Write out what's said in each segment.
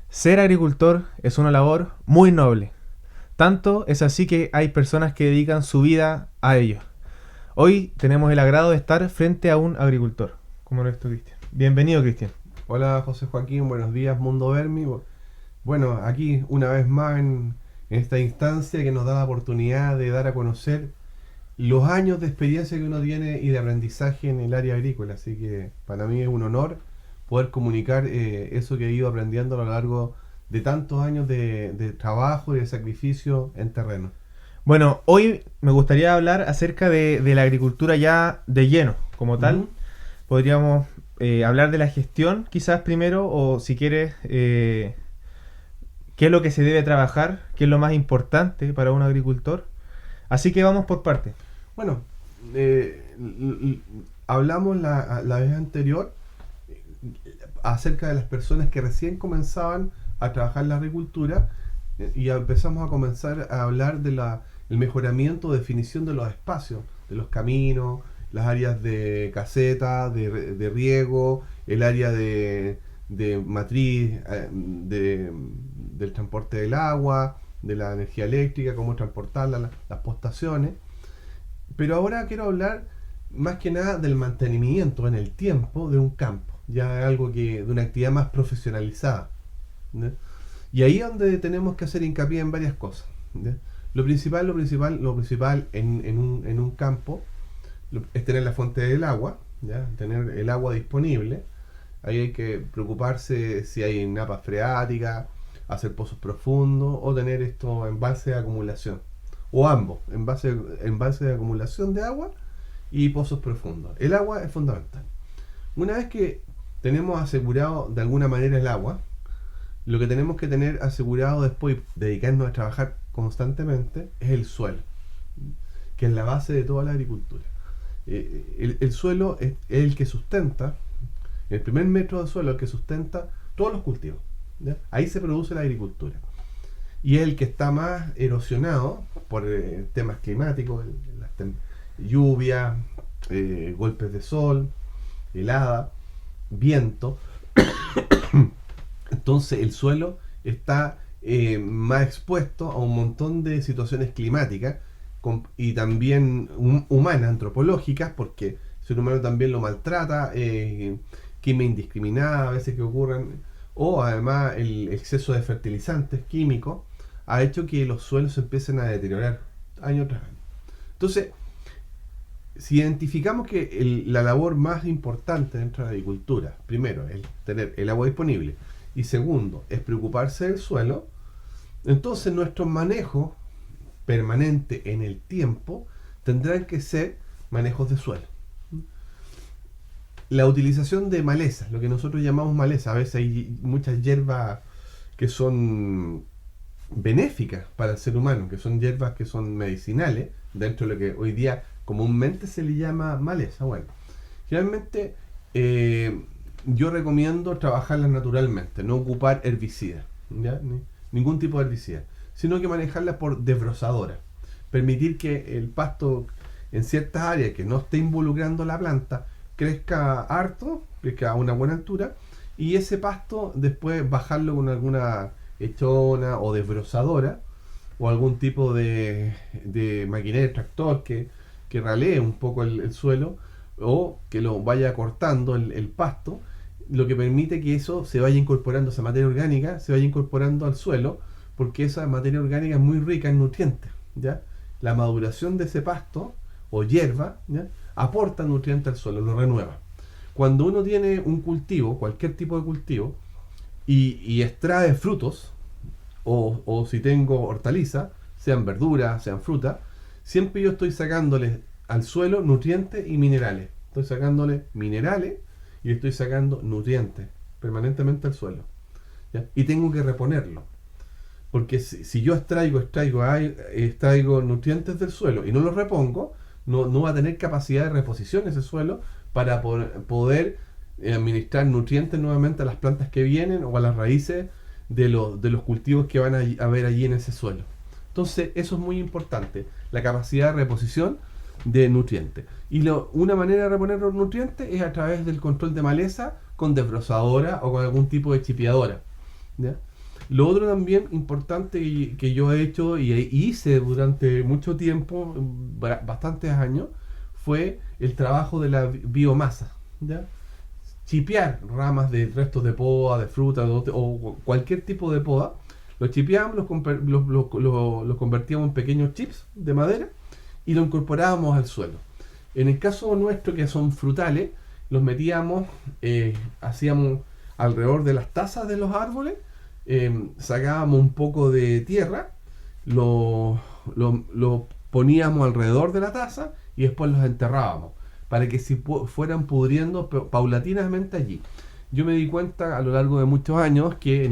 Ser agricultor es una labor muy noble. Tanto es así que hay personas que dedican su vida a ello. Hoy tenemos el agrado de estar frente a un agricultor, como lo es tú, Cristian. Bienvenido, Cristian. Hola José Joaquín, buenos días Mundo Vermi. Bueno, aquí una vez más en esta instancia que nos da la oportunidad de dar a conocer los años de experiencia que uno tiene y de aprendizaje en el área agrícola. Así que para mí es un honor poder comunicar eso que he ido aprendiendo a lo largo de tantos años de trabajo y de sacrificio en terreno. Bueno, hoy me gustaría hablar acerca de la agricultura ya de lleno, como tal. Ujú. Podríamos hablar de la gestión quizás primero, o si quieres, qué es lo que se debe trabajar, qué es lo más importante para un agricultor. Así que vamos por partes. Bueno, hablamos la vez anterior acerca de las personas que recién comenzaban a trabajar en la agricultura y empezamos a comenzar a hablar de el mejoramiento, definición de los espacios, de los caminos, las áreas de caseta, de riego, el área de matriz, del transporte del agua, de la energía eléctrica, cómo transportarla, las postaciones. Pero ahora quiero hablar más que nada del mantenimiento en el tiempo de un campo, ya algo que de una actividad más profesionalizada, ¿no? Y ahí es donde tenemos que hacer hincapié en varias cosas, ¿no? Lo principal en un campo es tener la fuente del agua, ¿ya? Tener el agua disponible. Ahí hay que preocuparse si hay napas freáticas, hacer pozos profundos o tener esto en base de acumulación. O ambos, en base de acumulación de agua y pozos profundos. El agua es fundamental. Una vez que tenemos asegurado de alguna manera el agua, lo que tenemos que tener asegurado después y dedicarnos a trabajar constantemente es el suelo, que es la base de toda la agricultura. El suelo es el que sustenta, el primer metro de suelo, el que sustenta todos los cultivos, ¿ya? Ahí se produce la agricultura. Y es el que está más erosionado por temas climáticos, lluvia, golpes de sol, helada, viento. Entonces el suelo está más expuesto a un montón de situaciones climáticas y también humanas, antropológicas, porque el ser humano también lo maltrata, quema indiscriminada a veces que ocurren, o además el exceso de fertilizantes químicos ha hecho que los suelos se empiecen a deteriorar año tras año. Entonces, si identificamos que la labor más importante dentro de la agricultura, primero, es tener el agua disponible, y segundo, es preocuparse del suelo, entonces nuestro manejo permanente en el tiempo tendrán que ser manejos de suelo. La utilización de malezas, lo que nosotros llamamos maleza, a veces hay muchas hierbas que son benéficas para el ser humano, que son hierbas que son medicinales, dentro de lo que hoy día comúnmente se le llama maleza. Bueno, generalmente yo recomiendo trabajarlas naturalmente, no ocupar herbicidas, ¿ya? Ningún tipo de herbicida, sino que manejarlas por desbrozadora. Permitir que el pasto en ciertas áreas que no esté involucrando la planta crezca harto, crezca a una buena altura, y ese pasto después bajarlo con alguna echona o desbrozadora o algún tipo de maquinaria de tractor que ralee un poco el suelo o que lo vaya cortando el pasto, lo que permite que eso se vaya incorporando, esa materia orgánica se vaya incorporando al suelo, porque esa materia orgánica es muy rica en nutrientes, ¿ya? La maduración de ese pasto o hierba, ¿ya? Aporta nutrientes al suelo, lo renueva. Cuando uno tiene un cultivo, cualquier tipo de cultivo, y extrae frutos, o si tengo hortalizas, sean verduras, sean frutas, siempre yo estoy sacándole al suelo nutrientes y minerales. Estoy sacándole minerales y estoy sacando nutrientes permanentemente al suelo, ¿ya? Y tengo que reponerlo. Porque si yo extraigo nutrientes del suelo y no los repongo, no va a tener capacidad de reposición ese suelo para poder administrar nutrientes nuevamente a las plantas que vienen o a las raíces de los cultivos que van a haber allí en ese suelo. Entonces eso es muy importante, la capacidad de reposición de nutrientes. Y una manera de reponer los nutrientes es a través del control de maleza con desbrozadora o con algún tipo de chipeadora, ¿ya? Lo otro también importante que yo he hecho y hice durante mucho tiempo, bastantes años, fue el trabajo de la biomasa, ¿ya? Chipear ramas de restos de poda, de fruta o cualquier tipo de poda. Los chipeábamos, los convertíamos en pequeños chips de madera y lo incorporábamos al suelo. En el caso nuestro, que son frutales, los metíamos, hacíamos alrededor de las tasas de los árboles, sacábamos un poco de tierra, lo poníamos alrededor de la taza y después los enterrábamos para que fueran pudriendo paulatinamente allí. Yo me di cuenta a lo largo de muchos años que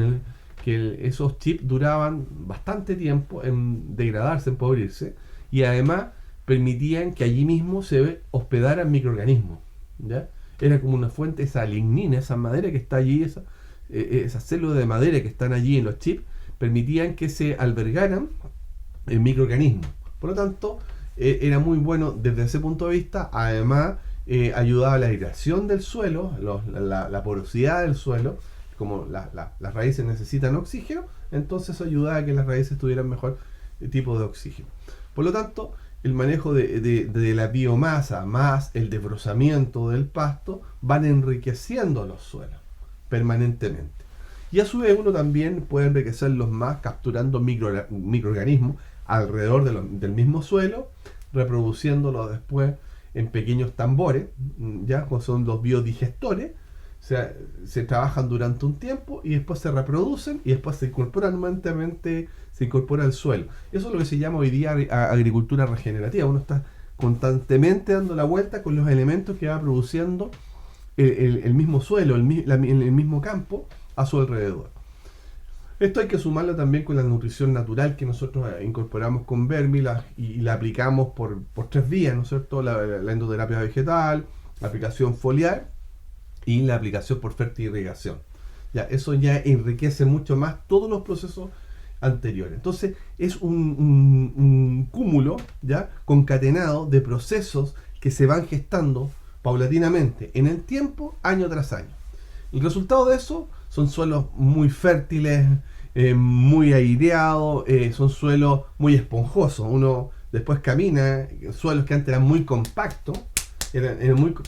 esos chips duraban bastante tiempo en degradarse, en pudrirse, y además permitían que allí mismo se hospedaran microorganismos, ¿ya? Era como una fuente, esa lignina, esa madera que está allí, esas células de madera que están allí en los chips, permitían que se albergaran microorganismos. Por lo tanto, era muy bueno desde ese punto de vista. Además, ayudaba a la aireación del suelo, la porosidad del suelo. Como las raíces necesitan oxígeno, entonces ayudaba a que las raíces tuvieran mejor tipo de oxígeno. Por lo tanto, el manejo de la biomasa más el desbrozamiento del pasto van enriqueciendo los suelos permanentemente. Y a su vez uno también puede enriquecerlos más capturando microorganismos alrededor del mismo suelo, reproduciéndolos después en pequeños tambores, ya son los biodigestores. O sea, se trabajan durante un tiempo y después se reproducen y después se incorporan nuevamente, se incorpora al suelo. Eso es lo que se llama hoy día agricultura regenerativa. Uno está constantemente dando la vuelta con los elementos que va produciendo el mismo suelo, el mismo campo a su alrededor. Esto hay que sumarlo también con la nutrición natural que nosotros incorporamos con Vermi y la aplicamos por 3 vías, ¿no es cierto? La endoterapia vegetal, la aplicación foliar y la aplicación por fertirrigación. Ya, eso ya enriquece mucho más todos los procesos anteriores. Entonces es un cúmulo, ya concatenado de procesos que se van gestando paulatinamente en el tiempo, año tras año. El resultado de eso son suelos muy fértiles, muy aireados, son suelos muy esponjosos. Uno después camina, suelos que antes eran muy compactos,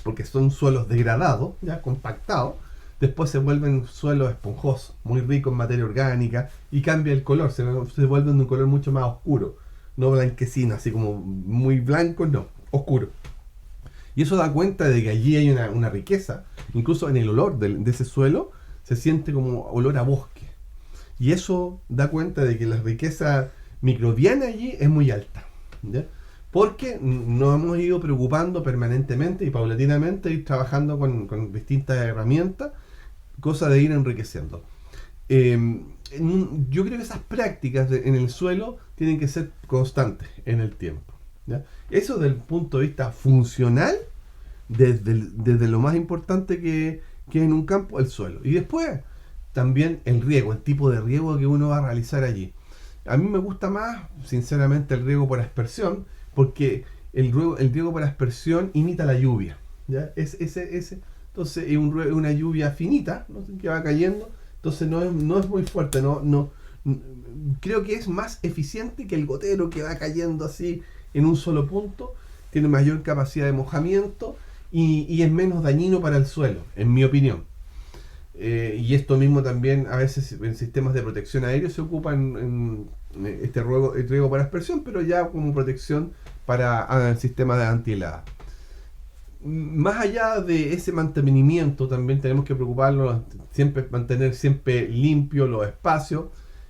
porque son suelos degradados, ya compactados, después se vuelven suelos esponjosos, muy ricos en materia orgánica, y cambia el color, se vuelven de un color mucho más oscuro, no blanquecino, así como muy blanco, no, oscuro. Y eso da cuenta de que allí hay una riqueza, incluso en el olor de ese suelo se siente como olor a bosque. Y eso da cuenta de que la riqueza microbiana allí es muy alta, ¿ya? Porque nos hemos ido preocupando permanentemente y paulatinamente, ir trabajando con distintas herramientas, cosa de ir enriqueciendo. Yo creo que esas prácticas en el suelo tienen que ser constantes en el tiempo, ¿ya? Eso desde el punto de vista funcional, desde lo más importante que es en un campo, el suelo. Y después también el riego, el tipo de riego que uno va a realizar allí. A mí me gusta más, sinceramente, el riego por aspersión, porque el riego por aspersión imita la lluvia, ¿ya? Entonces es una lluvia finita, ¿no? Que va cayendo, entonces no es muy fuerte, creo que es más eficiente que el gotero que va cayendo así en un solo punto, tiene mayor capacidad de mojamiento y es menos dañino para el suelo, en mi opinión. Y esto mismo también a veces en sistemas de protección aérea se ocupa en este riego por aspersión, pero ya como protección para sistemas de antihelada. Más allá de ese mantenimiento, también tenemos que preocuparnos mantener siempre limpios los espacios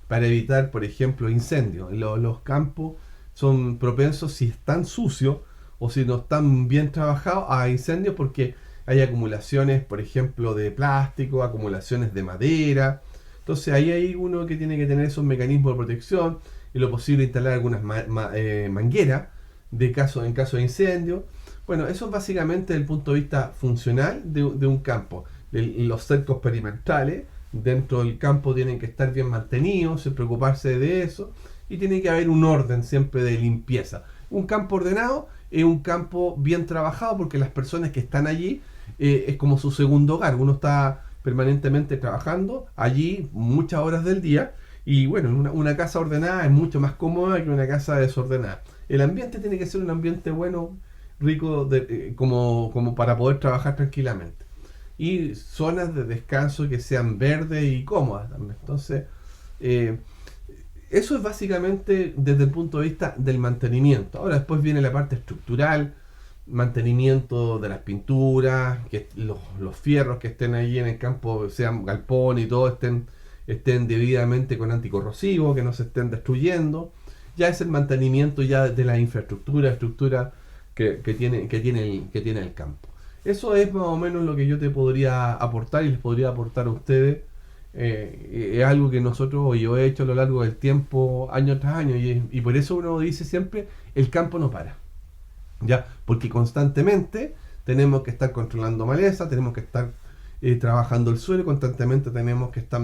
para evitar, por ejemplo, incendios. Los campos son propensos, si están sucios o si no están bien trabajados, a incendios porque hay acumulaciones, por ejemplo, de plástico, acumulaciones de madera. Entonces ahí hay uno que tiene que tener esos mecanismos de protección y lo posible instalar algunas mangueras en caso de incendio. Bueno, eso es básicamente desde el punto de vista funcional de un campo. Los cercos perimetrales dentro del campo tienen que estar bien mantenidos, preocuparse de eso, y tiene que haber un orden siempre de limpieza. Un campo ordenado es un campo bien trabajado porque las personas que están allí es como su segundo hogar. Uno está permanentemente trabajando allí muchas horas del día Y bueno, una casa ordenada es mucho más cómoda que una casa desordenada. El ambiente tiene que ser un ambiente bueno, rico, como para poder trabajar tranquilamente. Y zonas de descanso que sean verdes y cómodas también. Entonces, eh, eso es básicamente desde el punto de vista del mantenimiento. Ahora después viene la parte estructural, mantenimiento de las pinturas, que los fierros que estén ahí en el campo, sean galpón y todo, estén debidamente con anticorrosivo, que no se estén destruyendo. Ya es el mantenimiento ya de la estructura que tiene el campo. Eso es más o menos lo que yo te podría aportar y les podría aportar a ustedes. Es algo que nosotros o yo he hecho a lo largo del tiempo, año tras año, y por eso uno dice siempre, el campo no para. ¿Ya? Porque constantemente tenemos que estar controlando maleza, tenemos que estar trabajando el suelo, constantemente tenemos que estar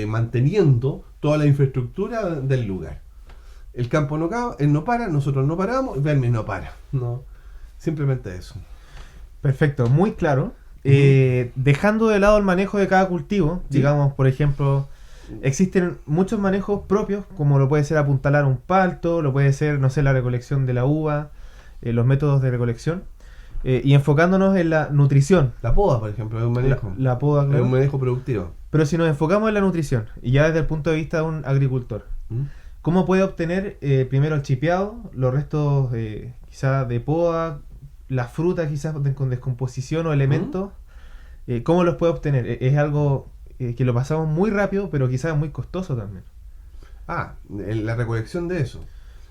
manteniendo toda la infraestructura del lugar. El campo él no para, nosotros no paramos, Vermis no para. No, simplemente eso. Perfecto, muy claro. Dejando de lado el manejo de cada cultivo, Sí. digamos, por ejemplo, existen muchos manejos propios, como lo puede ser apuntalar un palto, lo puede ser, no sé, la recolección de la uva, los métodos de recolección, y enfocándonos en la nutrición. La poda, por ejemplo, es un manejo. La poda, Es claro. un manejo productivo. Pero si nos enfocamos en la nutrición, y ya desde el punto de vista de un agricultor, ¿Mm? ¿cómo puede obtener primero el chipeado, los restos quizás de poda, las frutas quizás con descomposición o elementos? ¿Cómo los puede obtener? Es algo que lo pasamos muy rápido, pero quizás es muy costoso también. La recolección de eso.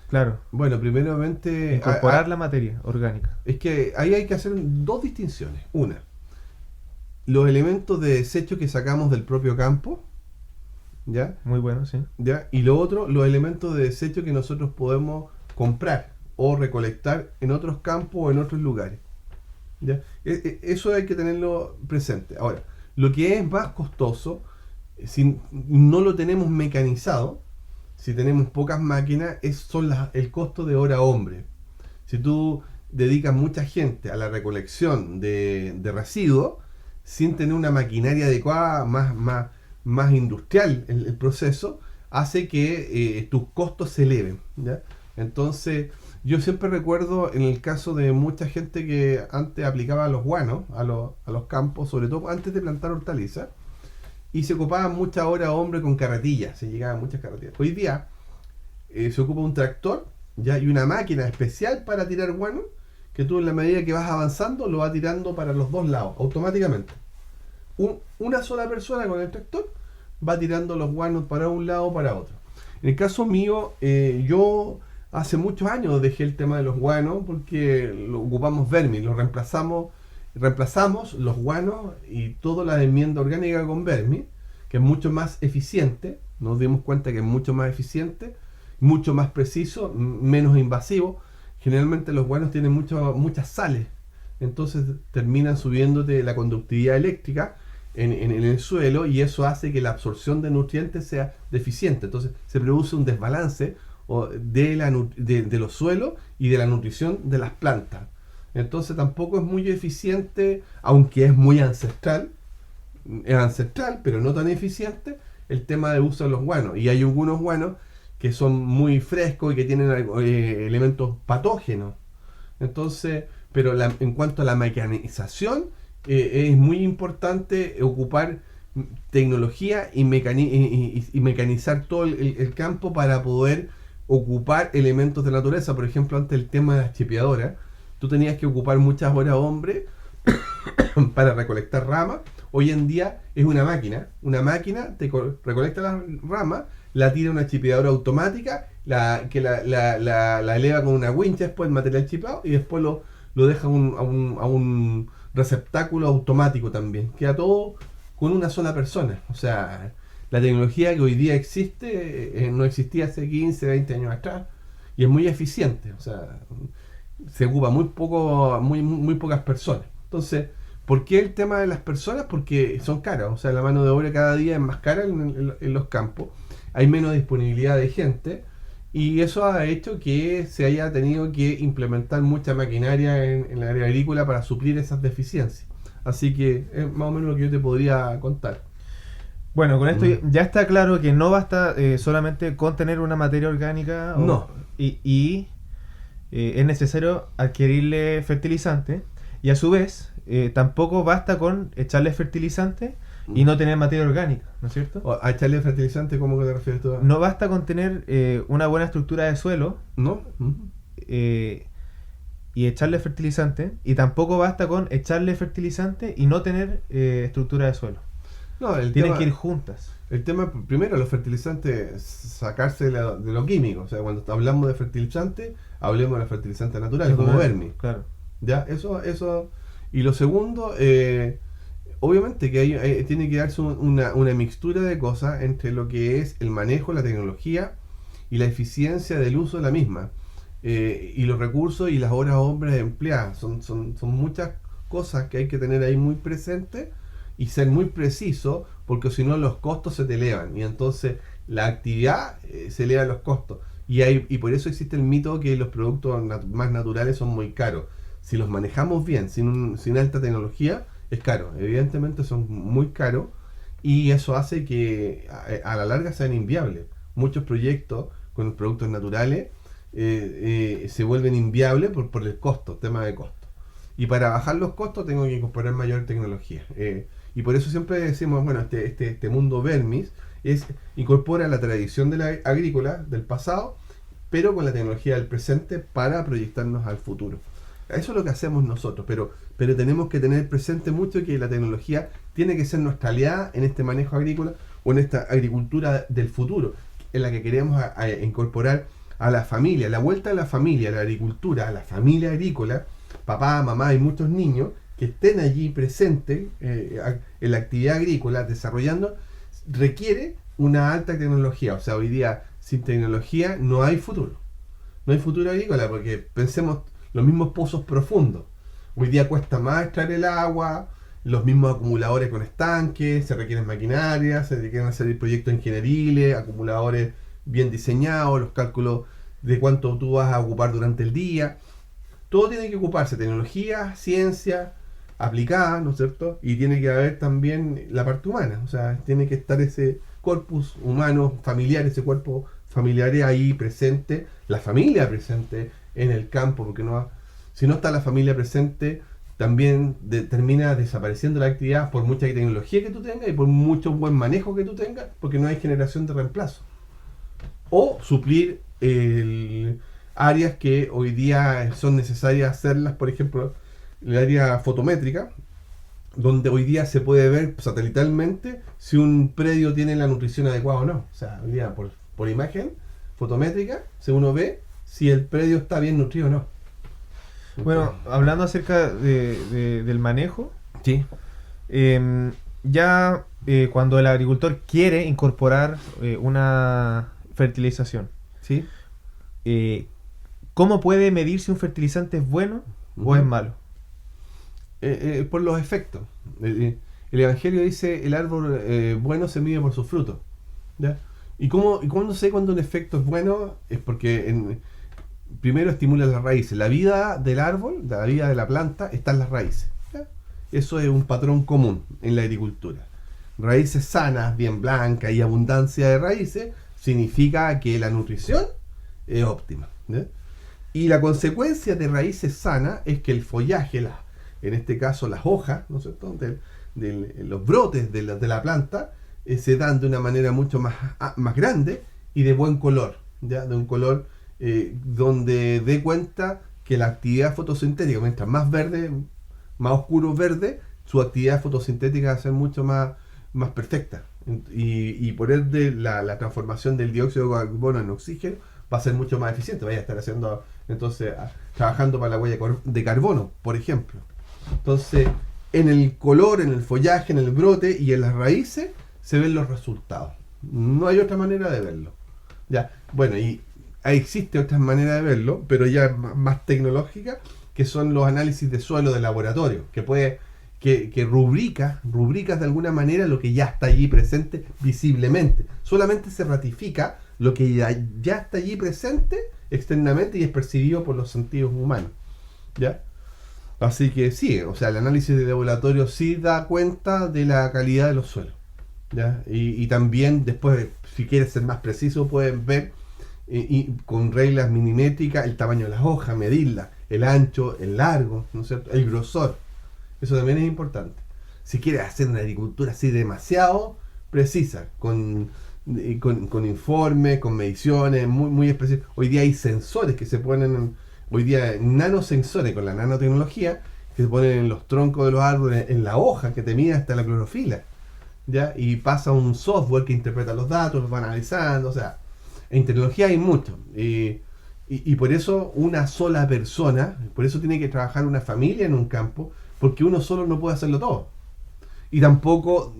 Claro, Bueno, primeramente, incorporar la materia orgánica. es que ahí hay que hacer dos distinciones. Una, los elementos de desecho que sacamos del propio campo, ¿ya? Muy bueno, sí. ¿Ya? Y lo otro, los elementos de desecho que nosotros podemos comprar o recolectar en otros campos o en otros lugares. ¿Ya? Eso hay que tenerlo presente. Ahora, lo que es más costoso, si no lo tenemos mecanizado, si tenemos pocas máquinas, son el costo de hora hombre. Si tú dedicas mucha gente a la recolección de residuos, sin tener una maquinaria adecuada, más industrial el proceso, hace que tus costos se eleven, ¿ya? Entonces, yo siempre recuerdo en el caso de mucha gente que antes aplicaba los guanos a los campos, sobre todo antes de plantar hortalizas, y se ocupaban muchas horas hombre con carretillas, se llegaban muchas carretillas. Hoy día se ocupa un tractor, ya, y una máquina especial para tirar guano, que tú en la medida que vas avanzando lo vas tirando para los dos lados, automáticamente. Una sola persona con el tractor va tirando los guanos para un lado o para otro. En el caso mío, yo hace muchos años dejé el tema de los guanos porque lo ocupamos Vermis, reemplazamos los guanos y toda la enmienda orgánica con Vermis, que es mucho más eficiente. Nos dimos cuenta que es mucho más eficiente, mucho más preciso, menos invasivo. Generalmente los guanos tienen muchas sales, entonces terminan subiéndote la conductividad eléctrica en el suelo, y eso hace que la absorción de nutrientes sea deficiente. Entonces se produce un desbalance de los suelos y de la nutrición de las plantas. Entonces tampoco es muy eficiente, aunque es muy ancestral, pero no tan eficiente el tema de uso de los guanos. Y hay algunos guanos que son muy frescos y que tienen elementos patógenos. Entonces, pero en cuanto a la mecanización, es muy importante ocupar tecnología y mecanizar todo el campo para poder ocupar elementos de la naturaleza. Por ejemplo, antes el tema de las chipeadoras, tú tenías que ocupar muchas horas hombre para recolectar ramas. Hoy en día es una máquina te recolecta las ramas, la tira una chipeadora automática, que la eleva con una wincha después el material chipeado, y después lo deja a un receptáculo automático también. Queda todo con una sola persona. O sea, la tecnología que hoy día existe no existía hace 15, 20 años atrás, y es muy eficiente. O sea, se ocupa muy pocas personas. Entonces, ¿por qué el tema de las personas? Porque son caras. O sea, la mano de obra cada día es más cara en los campos. Hay menos disponibilidad de gente, y eso ha hecho que se haya tenido que implementar mucha maquinaria en la área agrícola para suplir esas deficiencias. Así que es más o menos lo que yo te podría contar. Bueno, con esto ya está claro que no basta solamente con tener una materia orgánica No. y es necesario adquirirle fertilizante y a su vez tampoco basta con echarle fertilizante y no tener materia orgánica, ¿no es cierto? O a echarle fertilizante, ¿cómo que te refieres tú? No basta con tener una buena estructura de suelo ¿No? y echarle fertilizante y tampoco basta con echarle fertilizante y no tener estructura de suelo. No, Tienen que ir juntas. El tema, primero, los fertilizantes, sacarse de lo químico. O sea, cuando hablamos de fertilizantes, hablemos de los fertilizantes naturales, como vermis. Claro. ¿Ya? Eso. Y lo segundo, obviamente que tiene que darse una mixtura de cosas entre lo que es el manejo, la tecnología y la eficiencia del uso de la misma. Y los recursos y las horas empleadas. Son muchas cosas que hay que tener ahí muy presentes y ser muy preciso, porque si no los costos se te elevan y entonces la actividad se eleva los costos y por eso existe el mito que los productos más naturales son muy caros. Si los manejamos bien, sin alta tecnología, es caro, evidentemente son muy caros y eso hace que a la larga sean inviables. Muchos proyectos con productos naturales se vuelven inviables por el costo, tema de costo. Y para bajar los costos tengo que incorporar mayor tecnología. Y por eso siempre decimos, bueno, este mundo vermis incorpora la tradición de la agrícola del pasado, pero con la tecnología del presente para proyectarnos al futuro. Eso es lo que hacemos nosotros, pero tenemos que tener presente mucho que la tecnología tiene que ser nuestra aliada en este manejo agrícola o en esta agricultura del futuro, en la que queremos incorporar a la familia, la vuelta a la familia, a la agricultura, a la familia agrícola, papá, mamá y muchos niños, que estén allí presentes en la actividad agrícola desarrollando, requiere una alta tecnología. O sea, hoy día sin tecnología no hay futuro. No hay futuro agrícola porque pensemos los mismos pozos profundos. Hoy día cuesta más extraer el agua, los mismos acumuladores con estanques, se requieren maquinarias, se requieren hacer proyectos ingenieriles, acumuladores bien diseñados, los cálculos de cuánto tú vas a ocupar durante el día. Todo tiene que ocuparse, tecnología, ciencia aplicada, ¿no es cierto? Y tiene que haber también la parte humana, o sea, tiene que estar ese corpus humano familiar, ese cuerpo familiar ahí presente, la familia presente en el campo, porque si no está la familia presente, también termina desapareciendo la actividad por mucha tecnología que tú tengas y por mucho buen manejo que tú tengas, porque no hay generación de reemplazo. O suplir áreas que hoy día son necesarias hacerlas, por ejemplo, el área fotométrica, donde hoy día se puede ver satelitalmente si un predio tiene la nutrición adecuada o no. O sea, hoy día por imagen fotométrica, uno ve si el predio está bien nutrido o no. Bueno, hablando acerca del manejo, sí. Cuando el agricultor quiere incorporar una fertilización, ¿sí? ¿Cómo puede medir si un fertilizante es bueno o es malo? Por los efectos. El Evangelio dice, el árbol bueno se mide por sus frutos. ¿Ya? ¿Y cuándo sé cuando un efecto es bueno? Es porque primero estimula las raíces. La vida del árbol, la vida de la planta, está en las raíces. ¿Ya? Eso es un patrón común en la agricultura. Raíces sanas, bien blancas y abundancia de raíces, significa que la nutrición es óptima. ¿Ya? Y la consecuencia de raíces sanas es que el follaje, en este caso las hojas, ¿no es cierto?, los brotes de la planta, se dan de una manera mucho más grande y de buen color, ¿ya? De un color donde dé cuenta que la actividad fotosintética, mientras más verde, más oscuro verde, su actividad fotosintética va a ser mucho más perfecta. Y por ende la transformación del dióxido de carbono en oxígeno va a ser mucho más eficiente. Vaya a estar haciendo, entonces, trabajando para la huella de carbono, por ejemplo. Entonces, en el color, en el follaje, en el brote y en las raíces se ven los resultados. No hay otra manera de verlo. Ya, bueno, y existe otra manera de verlo, pero ya más tecnológica, que son los análisis de suelo de laboratorio, que rubricas de alguna manera lo que ya está allí presente visiblemente. Solamente se ratifica lo que ya está allí presente externamente y es percibido por los sentidos humanos. ¿Ya? Así que sí, o sea, el análisis de laboratorio sí da cuenta de la calidad de los suelos. ¿ya? Y también después, si quieres ser más preciso, puedes ver y con reglas minimétricas el tamaño de las hojas, medirlas, el ancho, el largo, ¿no es cierto? El grosor. Eso también es importante. Si quieres hacer una agricultura así demasiado precisa, con informes, con mediciones muy, muy específicas. Hoy día hay sensores que se ponen, hoy día nanosensores con la nanotecnología, que se ponen en los troncos de los árboles, en la hoja, que te mide hasta la clorofila. ¿Ya? Y pasa un software que interpreta los datos, los va analizando, o sea, en tecnología hay mucho. Y por eso una sola persona, por eso tiene que trabajar una familia en un campo, porque uno solo no puede hacerlo todo. Y tampoco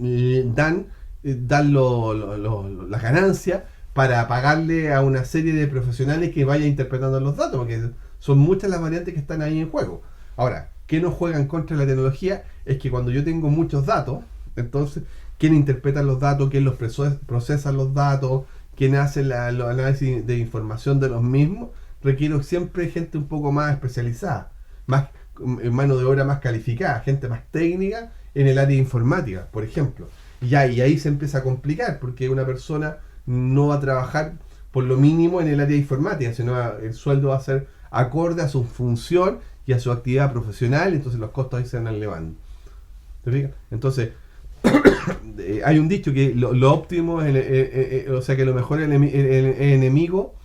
dan las ganancias para pagarle a una serie de profesionales que vaya interpretando los datos, porque son muchas las variantes que están ahí en juego. Ahora, ¿qué nos juega en contra de la tecnología? Es que cuando yo tengo muchos datos, entonces, ¿quién interpreta los datos? ¿Quién los procesa los datos? ¿Quién hace los análisis de información de los mismos? Requiero siempre gente un poco más especializada, más mano de obra más calificada, gente más técnica en el área de informática, por ejemplo. Y ahí se empieza a complicar, porque una persona no va a trabajar por lo mínimo en el área de informática, sino el sueldo va a ser acorde a su función y a su actividad profesional, entonces los costos ahí se van elevando. ¿Te fijas? Entonces, hay un dicho que lo óptimo es o sea, que lo mejor es el enemigo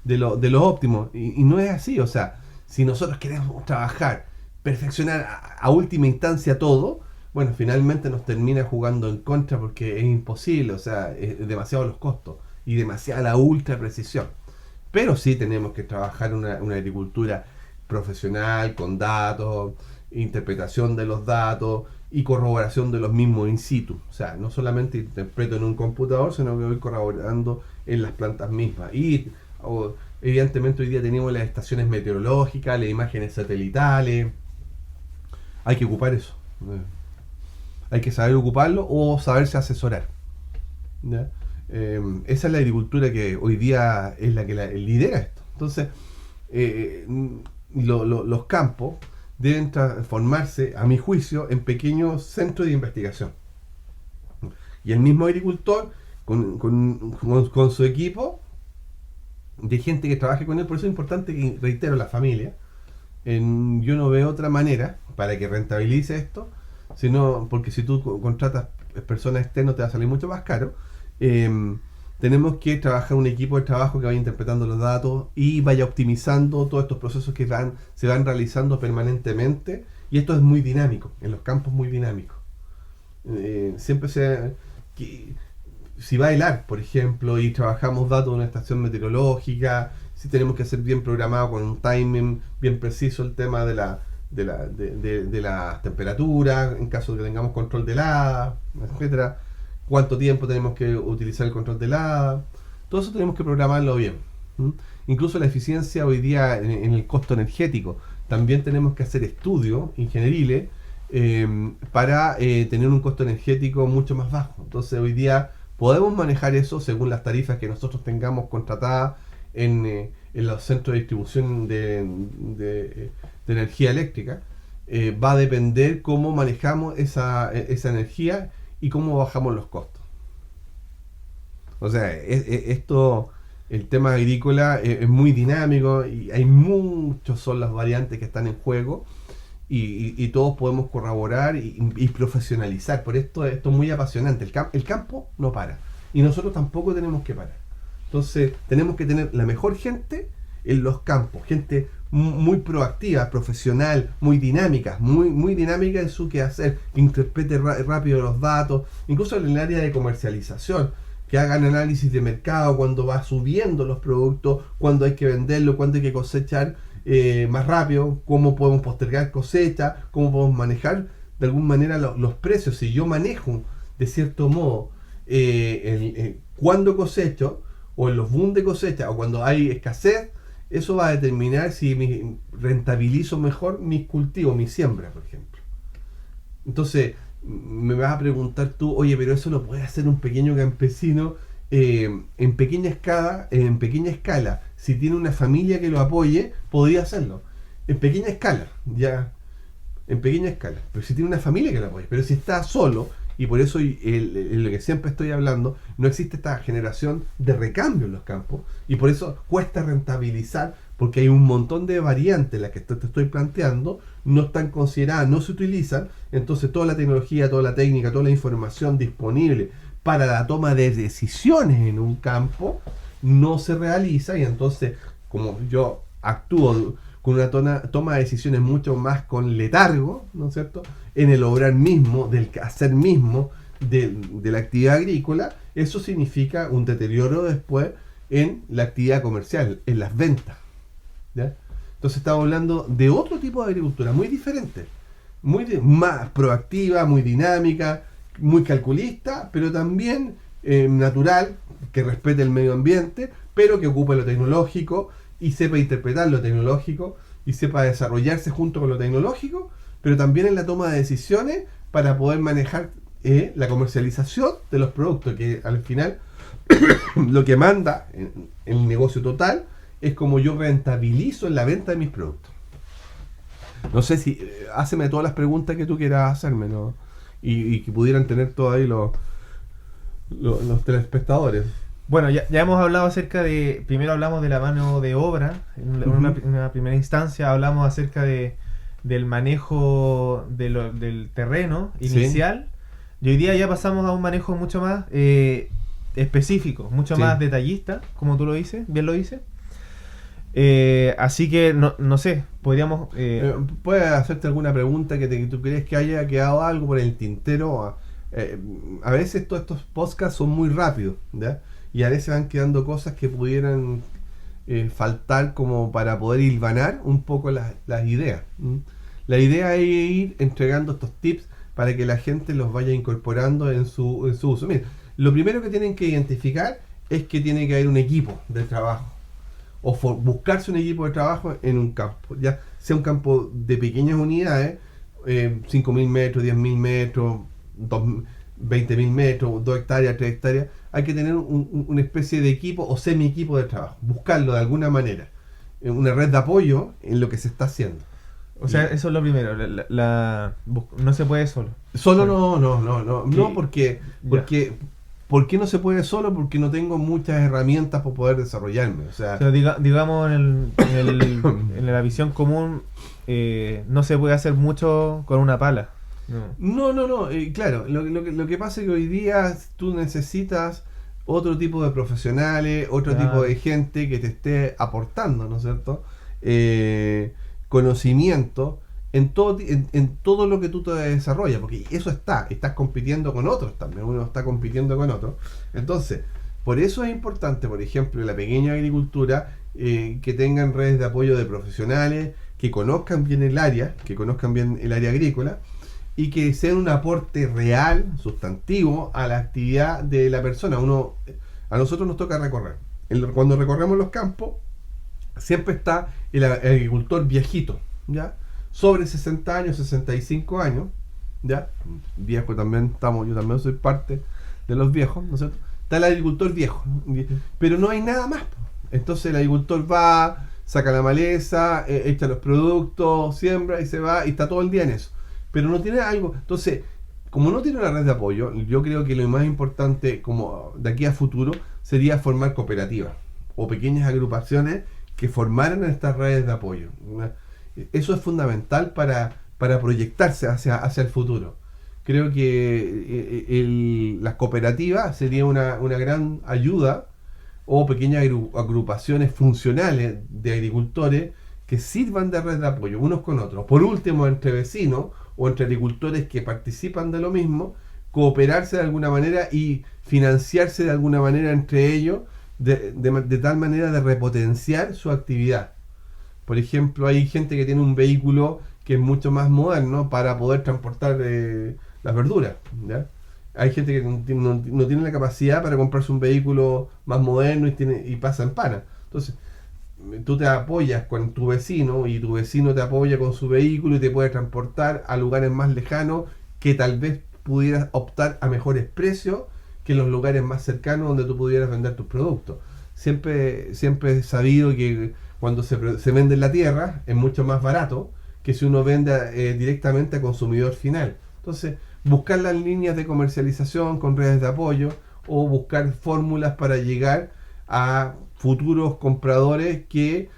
de lo óptimo, y no es así. O sea, si nosotros queremos trabajar, perfeccionar a última instancia todo, bueno, finalmente nos termina jugando en contra, porque es imposible, o sea, es demasiado los costos y demasiada la ultra precisión. Pero sí tenemos que trabajar una agricultura profesional, con datos, interpretación de los datos y corroboración de los mismos in situ. O sea, no solamente interpreto en un computador, sino que voy corroborando en las plantas mismas. Y evidentemente hoy día tenemos las estaciones meteorológicas, las imágenes satelitales. Hay que ocupar eso. Hay que saber ocuparlo o saberse asesorar. ¿Ya? Esa es la agricultura que hoy día es la que lidera esto. Entonces, los campos deben transformarse, a mi juicio, en pequeños centros de investigación. Y el mismo agricultor, con su equipo de gente que trabaje con él, por eso es importante que, reitero, la familia. Yo no veo otra manera para que rentabilice esto, sino porque si tú contratas personas externas te va a salir mucho más caro. Tenemos que trabajar un equipo de trabajo que vaya interpretando los datos y vaya optimizando todos estos procesos que se van realizando permanentemente, y esto es muy dinámico, en los campos muy dinámico. Siempre si va a helar, por ejemplo, y trabajamos datos de una estación meteorológica, si tenemos que hacer bien programado con un timing bien preciso el tema de la temperatura, en caso de que tengamos control de helada, etcétera. Cuánto tiempo tenemos que utilizar el control de helada, todo eso tenemos que programarlo bien. Incluso la eficiencia hoy día en el costo energético, también tenemos que hacer estudios ingenieriles para tener un costo energético mucho más bajo. Entonces hoy día podemos manejar eso según las tarifas que nosotros tengamos contratadas en los centros de distribución de energía eléctrica. Va a depender cómo manejamos esa energía y cómo bajamos los costos. O sea, el tema agrícola es muy dinámico y hay son las variantes que están en juego, y todos podemos corroborar y profesionalizar. Por esto es muy apasionante. El campo no para y nosotros tampoco tenemos que parar. Entonces tenemos que tener la mejor gente en los campos, gente muy proactiva, profesional, muy dinámica en su quehacer, que interprete rápido los datos, incluso en el área de comercialización, que hagan análisis de mercado cuando va subiendo los productos, cuando hay que venderlo, cuando hay que cosechar más rápido, cómo podemos postergar cosecha, cómo podemos manejar de alguna manera los precios. Si yo manejo de cierto modo cuando cosecho, o en los boom de cosecha, o cuando hay escasez, eso va a determinar si rentabilizo mejor mis cultivos, mi siembra, por ejemplo. Entonces, me vas a preguntar tú, oye, pero eso lo puede hacer un pequeño campesino en pequeña escala. Si tiene una familia que lo apoye, podría hacerlo. En pequeña escala, ya. En pequeña escala. Pero si tiene una familia que lo apoye. Pero si está solo Y por eso, lo que siempre estoy hablando, no existe esta generación de recambio en los campos, y por eso cuesta rentabilizar, porque hay un montón de variantes, las que te estoy planteando, no están consideradas, no se utilizan. Entonces toda la tecnología, toda la técnica, toda la información disponible para la toma de decisiones en un campo no se realiza, y entonces, como yo actúo con una toma de decisiones mucho más con letargo, ¿no es cierto?, en el obrar mismo, del hacer mismo de la actividad agrícola, eso significa un deterioro después en la actividad comercial, en las ventas, ¿ya? Entonces estamos hablando de otro tipo de agricultura, muy diferente, más proactiva, muy dinámica, muy calculista, pero también natural, que respete el medio ambiente, pero que ocupe lo tecnológico y sepa interpretar lo tecnológico y sepa desarrollarse junto con lo tecnológico, pero también en la toma de decisiones para poder manejar la comercialización de los productos, que al final lo que manda en el negocio total es como yo rentabilizo en la venta de mis productos. No sé si háceme todas las preguntas que tú quieras hacerme, ¿no? Y que pudieran tener todos ahí los telespectadores. Bueno, ya hemos hablado acerca de... Primero hablamos de la mano de obra. En una primera instancia hablamos acerca del manejo del terreno inicial. Sí. Y hoy día ya pasamos a un manejo mucho más específico, mucho más detallista, como tú lo dices, bien lo dices. Así que, no sé, podríamos... ¿Puedes hacerte alguna pregunta que tú crees que haya quedado algo por el tintero? A veces todos estos podcasts son muy rápidos, ¿ya? Y a veces van quedando cosas que pudieran faltar como para poder hilvanar un poco las ideas. La idea es ir entregando estos tips para que la gente los vaya incorporando en su uso. Mira, lo primero que tienen que identificar es que tiene que haber un equipo de trabajo, o buscarse un equipo de trabajo en un campo, ya sea un campo de pequeñas unidades, 5.000 metros, 10.000 metros, 20.000 metros, 2 hectáreas, 3 hectáreas. Hay que tener una especie de equipo o semi-equipo de trabajo, buscarlo de alguna manera, una red de apoyo en lo que se está haciendo. O sea, eso es lo primero, no se puede solo. Solo no, porque ¿por qué no se puede solo? Porque no tengo muchas herramientas para poder desarrollarme. O sea, digamos, en la visión común, no se puede hacer mucho con una pala. No. Claro, lo que pasa es que hoy día tú necesitas otro tipo de profesionales, otro tipo de gente que te esté aportando, ¿no es cierto? Conocimiento en todo lo que tú te desarrollas, porque eso estás compitiendo con otros también, uno está compitiendo con otros. Entonces, por eso es importante, por ejemplo, en la pequeña agricultura, que tengan redes de apoyo de profesionales, que conozcan bien el área agrícola, y que sean un aporte real, sustantivo, a la actividad de la persona. A nosotros nos toca recorrer. Cuando recorremos los campos, siempre está el agricultor viejito, ¿ya? Sobre 60 años, 65 años, ¿ya? Viejo también estamos, yo también soy parte de los viejos, ¿no es cierto? Está el agricultor viejo, pero no hay nada más. Entonces el agricultor va, saca la maleza, echa los productos, siembra y se va, y está todo el día en eso. Pero no tiene algo. Entonces, como no tiene una red de apoyo, yo creo que lo más importante, como de aquí a futuro, sería formar cooperativas o pequeñas agrupaciones que formaran estas redes de apoyo. Eso es fundamental para proyectarse hacia el futuro. Creo que las cooperativas sería una gran ayuda, o pequeñas agrupaciones funcionales de agricultores que sirvan de red de apoyo unos con otros. Por último, entre vecinos o entre agricultores que participan de lo mismo, cooperarse de alguna manera y financiarse de alguna manera entre ellos, de tal manera de repotenciar su actividad. Por ejemplo, hay gente que tiene un vehículo que es mucho más moderno para poder transportar las verduras, ¿ya? Hay gente que no tiene la capacidad para comprarse un vehículo más moderno y pasa en pana. Entonces, tú te apoyas con tu vecino y tu vecino te apoya con su vehículo y te puede transportar a lugares más lejanos que tal vez pudieras optar a mejores precios que los lugares más cercanos donde tú pudieras vender tus productos. Siempre he sabido que cuando se vende en la tierra es mucho más barato que si uno vende directamente a consumidor final. Entonces, buscar las líneas de comercialización con redes de apoyo o buscar fórmulas para llegar a futuros compradores que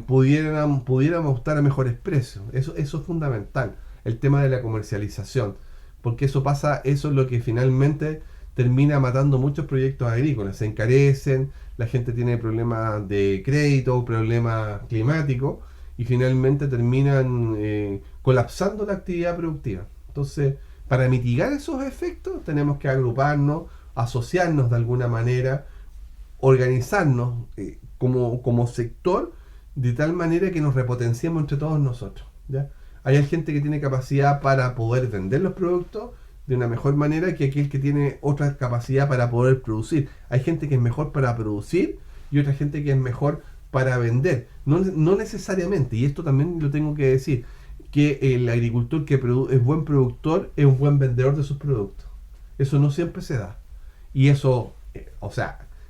pudiéramos optar a mejores precios. Eso es fundamental, el tema de la comercialización, porque eso es lo que finalmente termina matando muchos proyectos agrícolas. Se encarecen, la gente tiene problemas de crédito, problemas climáticos y finalmente terminan colapsando la actividad productiva. Entonces, para mitigar esos efectos tenemos que agruparnos, asociarnos de alguna manera, organizarnos como sector de tal manera que nos repotenciemos entre todos nosotros, ¿ya? Hay gente que tiene capacidad para poder vender los productos de una mejor manera que aquel que tiene otra capacidad para poder producir. Hay gente que es mejor para producir y otra gente que es mejor para vender. No necesariamente, y esto también lo tengo que decir, que el agricultor que es buen productor es un buen vendedor de sus productos. Eso no siempre se da. Y eso,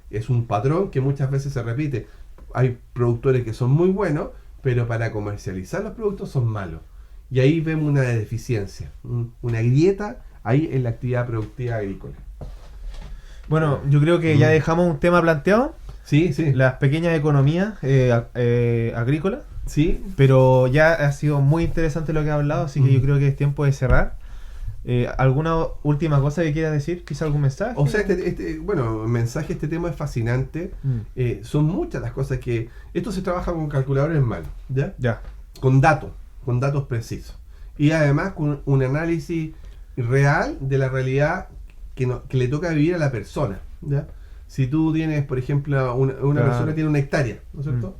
es un patrón que muchas veces se repite. Hay productores que son muy buenos, pero para comercializar los productos son malos. Y ahí vemos una deficiencia, una grieta ahí en la actividad productiva agrícola. Bueno, yo creo que ya dejamos un tema planteado. Sí, sí. Las pequeñas economías agrícolas. Sí. Pero ya ha sido muy interesante lo que ha hablado, así que yo creo que es tiempo de cerrar. ¿Alguna última cosa que quieras decir? ¿Quizá algún mensaje? O sea, mensaje, este tema es fascinante. Son muchas las cosas que... Esto se trabaja con calculadores en mano, ¿ya? Ya. Con datos precisos. Y además con un análisis real de la realidad que le toca vivir a la persona, ¿ya? Si tú tienes, por ejemplo, una persona tiene una hectárea, ¿no es cierto?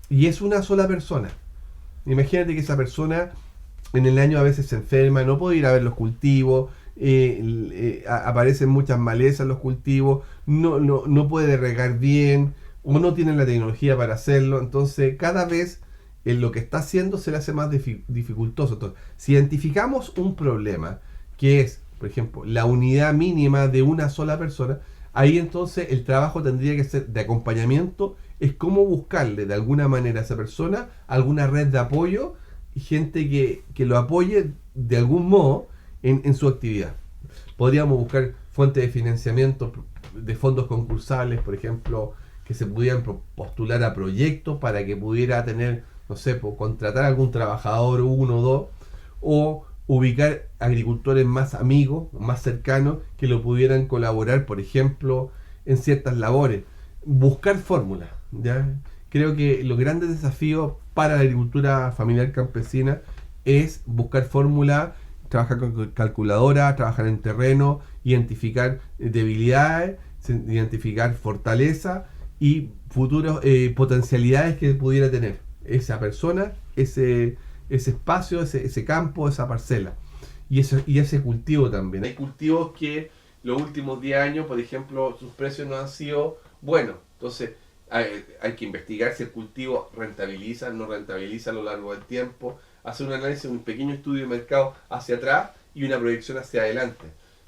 Y es una sola persona. Imagínate que esa persona en el año a veces se enferma, no puede ir a ver los cultivos, aparecen muchas malezas en los cultivos, no puede regar bien, o no tiene la tecnología para hacerlo. Entonces, cada vez lo que está haciendo se le hace más dificultoso. Entonces, si identificamos un problema que es, por ejemplo, la unidad mínima de una sola persona, ahí entonces el trabajo tendría que ser de acompañamiento, es cómo buscarle de alguna manera a esa persona alguna red de apoyo y gente que lo apoye de algún modo en su actividad. Podríamos buscar fuentes de financiamiento de fondos concursables, por ejemplo, que se pudieran postular a proyectos para que pudiera tener, no sé, contratar a algún trabajador, uno o dos, o ubicar agricultores más amigos, más cercanos, que lo pudieran colaborar, por ejemplo, en ciertas labores. Buscar fórmulas, ¿ya? Creo que los grandes desafíos para la agricultura familiar campesina es buscar fórmulas, trabajar con calculadora, trabajar en terreno, identificar debilidades, identificar fortalezas y futuras potencialidades que pudiera tener esa persona, ese espacio, ese campo, esa parcela. Y ese cultivo también. Hay cultivos que los últimos 10 años, por ejemplo, sus precios no han sido buenos. Entonces, hay que investigar si el cultivo rentabiliza, no rentabiliza a lo largo del tiempo, hacer un análisis, un pequeño estudio de mercado hacia atrás y una proyección hacia adelante,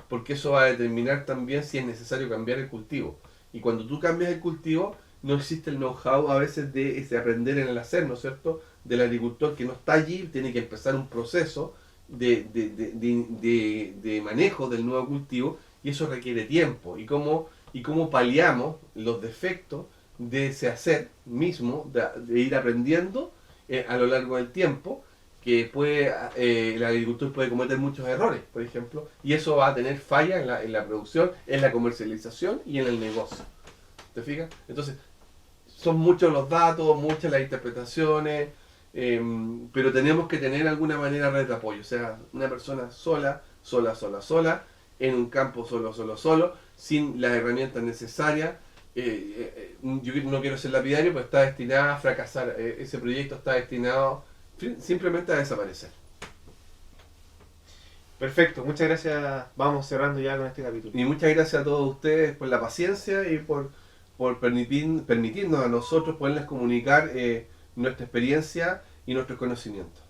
porque eso va a determinar también si es necesario cambiar el cultivo. Y cuando tú cambias el cultivo, no existe el know-how a veces de ese aprender en el hacer, ¿no es cierto?, del agricultor que no está allí, tiene que empezar un proceso de manejo del nuevo cultivo, y eso requiere tiempo. Y cómo paliamos los defectos de ese hacer mismo, de ir aprendiendo a lo largo del tiempo, que el agricultor puede cometer muchos errores, por ejemplo, y eso va a tener fallas en la producción, en la comercialización y en el negocio. ¿Te fijas? Entonces, son muchos los datos, muchas las interpretaciones, pero tenemos que tener alguna manera red de apoyo. O sea, una persona sola, en un campo solo, sin las herramientas necesarias. Yo no quiero ser lapidario, pero está destinada a fracasar. Ese proyecto está destinado simplemente a desaparecer. Perfecto, muchas gracias. Vamos cerrando ya con este capítulo. Y muchas gracias a todos ustedes por la paciencia y por permitirnos a nosotros poderles comunicar nuestra experiencia y nuestros conocimientos.